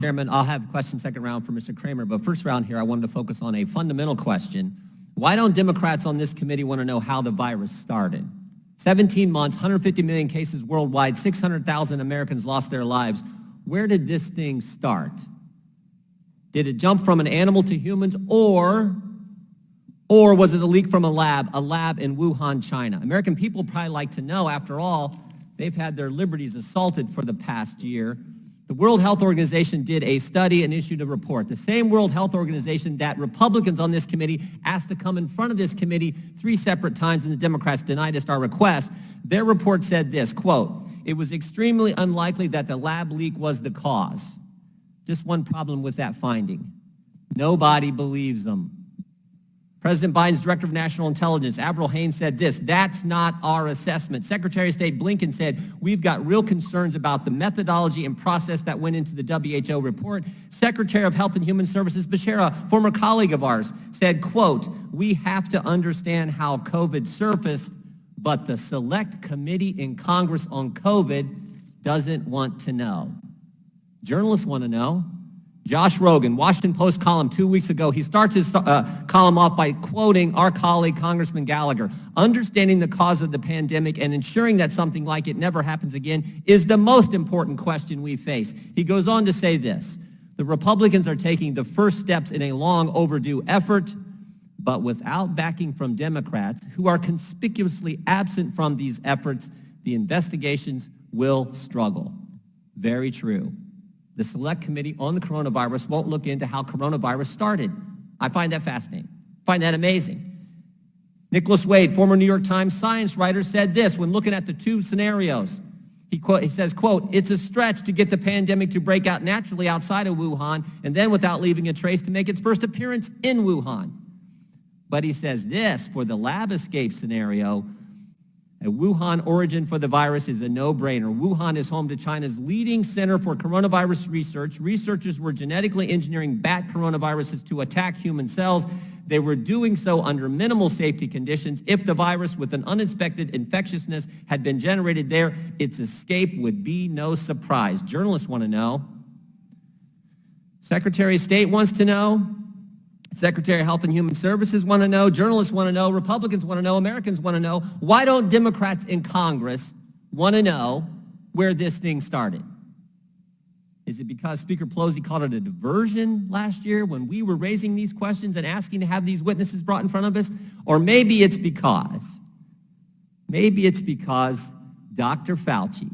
Chairman, I'll have question second round for Mr. Kramer, but first round here, I wanted to focus on a fundamental question. Why don't Democrats on this committee want to know how the virus started? 17 months, 150 million cases worldwide, 600,000 Americans lost their lives. Where did this thing start? Did it jump from an animal to humans, or was it a leak from a lab in Wuhan, China? American people probably like to know. After all, they've had their liberties assaulted for the past year. The World Health Organization did a study and issued a report. The same World Health Organization that Republicans on this committee asked to come in front of this committee 3 separate times, and the Democrats denied us our request. Their report said this, quote, "It was extremely unlikely that the lab leak was the cause." Just one problem with that finding. Nobody believes them. President Biden's Director of National Intelligence, Avril Haines, said this, "That's not our assessment." Secretary of State Blinken said, "We've got real concerns about the methodology and process that went into the WHO report." Secretary of Health and Human Services, Becerra, former colleague of ours, said, quote, "We have to understand how COVID surfaced, but the select committee in Congress on COVID doesn't want to know." Journalists want to know. Josh Rogan, Washington Post column 2 weeks ago, he starts his column off by quoting our colleague, Congressman Gallagher. "Understanding the cause of the pandemic and ensuring that something like it never happens again is the most important question we face." He goes on to say this, "The Republicans are taking the first steps in a long overdue effort, but without backing from Democrats, who are conspicuously absent from these efforts, the investigations will struggle." Very true. The Select Committee on the Coronavirus won't look into how coronavirus started. I find that fascinating. Find that amazing. Nicholas Wade, former New York Times science writer, said this when looking at the 2 scenarios. He says, quote, "It's a stretch to get the pandemic to break out naturally outside of Wuhan and then without leaving a trace to make its first appearance in Wuhan." But he says this, for the lab escape scenario, a Wuhan origin for the virus is a no-brainer. Wuhan is home to China's leading center for coronavirus research. Researchers were genetically engineering bat coronaviruses to attack human cells. They were doing so under minimal safety conditions. If the virus with an unexpected infectiousness had been generated there, its escape would be no surprise. Journalists want to know. Secretary of State wants to know. Secretary of Health and Human Services want to know, journalists want to know, Republicans want to know, Americans want to know. Why don't Democrats in Congress want to know where this thing started? Is it because Speaker Pelosi called it a diversion last year when we were raising these questions and asking to have these witnesses brought in front of us? Or maybe it's because Dr. Fauci,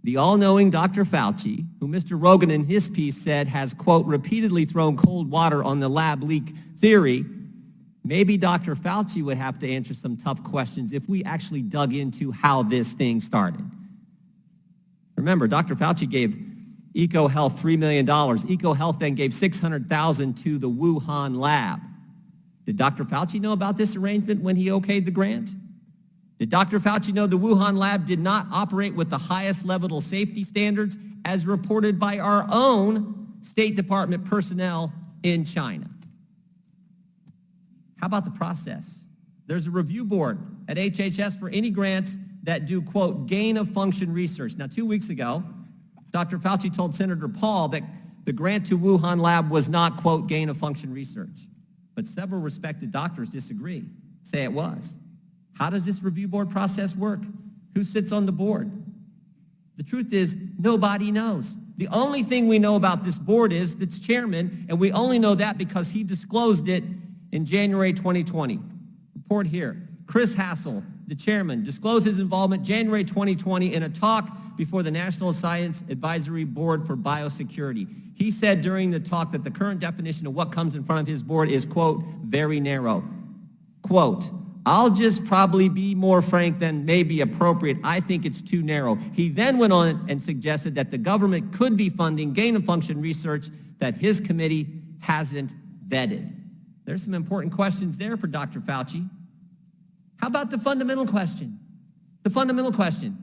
the all-knowing Dr. Fauci, who Mr. Rogan in his piece said has, quote, repeatedly thrown cold water on the lab leak theory, maybe Dr. Fauci would have to answer some tough questions if we actually dug into how this thing started. Remember, Dr. Fauci gave EcoHealth $3 million. EcoHealth then gave $600,000 to the Wuhan lab. Did Dr. Fauci know about this arrangement when he okayed the grant? Did Dr. Fauci know the Wuhan lab did not operate with the highest level of safety standards as reported by our own State Department personnel in China? How about the process? There's a review board at HHS for any grants that do, quote, gain-of-function research. Now, 2 weeks ago, Dr. Fauci told Senator Paul that the grant to Wuhan lab was not, quote, gain-of-function research. But several respected doctors disagree, say it was. How does this review board process work? Who sits on the board? The truth is, nobody knows. The only thing we know about this board is its chairman, and we only know that because he disclosed it in January 2020. Report here. Chris Hassel, the chairman, disclosed his involvement January 2020 in a talk before the National Science Advisory Board for Biosecurity. He said during the talk that the current definition of what comes in front of his board is, quote, very narrow. Quote, I'll just probably be more frank than may be appropriate. I think it's too narrow. He then went on and suggested that the government could be funding gain-of-function research that his committee hasn't vetted. There's some important questions there for Dr. Fauci. How about the fundamental question? The fundamental question.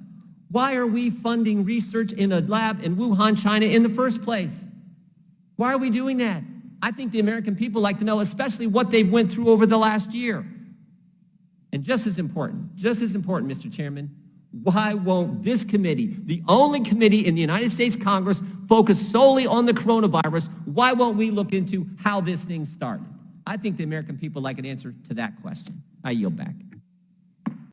Why are we funding research in a lab in Wuhan, China in the first place? Why are we doing that? I think the American people like to know, especially what they've went through over the last year. And just as important, Mr. Chairman, Why won't this committee, the only committee in the United States Congress focused solely on the coronavirus, why won't we look into how this thing started? I think the American people like an answer to that question. I yield back.